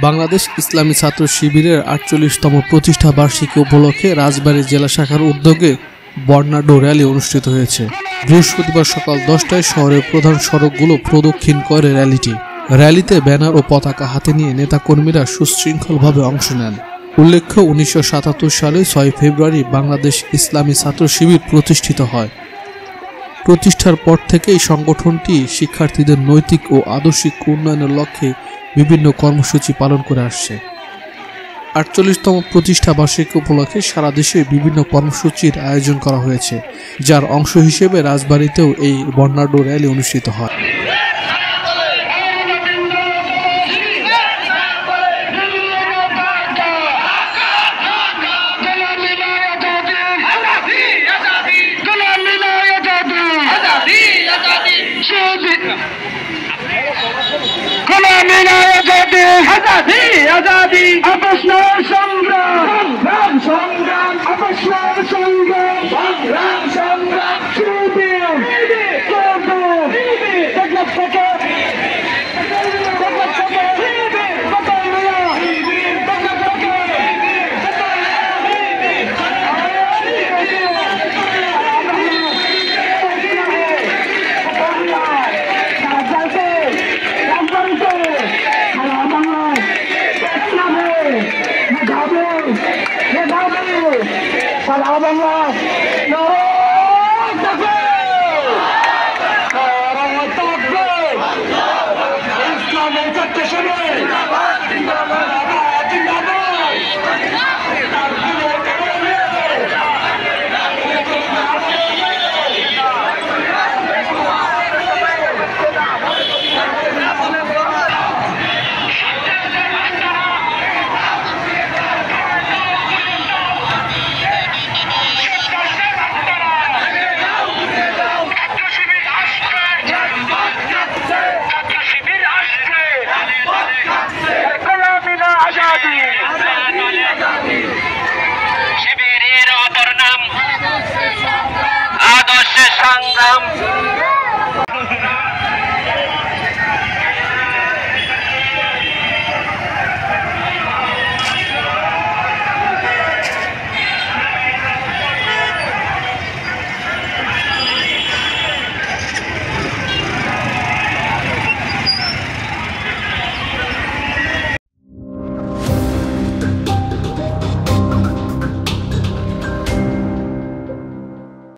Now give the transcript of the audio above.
বাংলাদেশ ইসলামী ছাত্র শিবিরের ৪৮তম প্রতিষ্ঠা বার্ষিকী উপলক্ষে রাজবাড়ী জেলা শাখার উদ্যোগে বর্ণাঢ্য র্যালি অনুষ্ঠিত হয়েছে। বৃহস্পতিবার সকাল ১০টায় শহরের প্রধান সড়কগুলো প্রদক্ষিণ করে র্যালিতে ব্যানার ও পতাকা হাতে নিয়ে নেতাকর্মীরা সুশৃঙ্খলভাবে অংশ নেন। উল্লেখ্য, ১৯৭৭ সালে ৬ ফেব্রুয়ারি বাংলাদেশ ইসলামী ছাত্র শিবির প্রতিষ্ঠিত হয়। প্রতিষ্ঠার পর থেকেই সংগঠনটি শিক্ষার্থীদের নৈতিক ও আদর্শিক উন্নয়নের লক্ষ্যে বিভিন্ন কর্মসূচি পালন করে আসছে। ৪৮তম প্রতিষ্ঠা বার্ষিকী উপলক্ষে সারা দেশে বিভিন্ন কর্মসূচির আয়োজন করা হয়েছে, যার অংশ হিসেবে রাজবাড়ীতেও এই বর্ণাঢ্য র্যালি অনুষ্ঠিত হয়। आजादी अपस्नार संग्राम राम संग्राम अपस्नार संग्राम राम संग्राम शिबिर Salam Allah.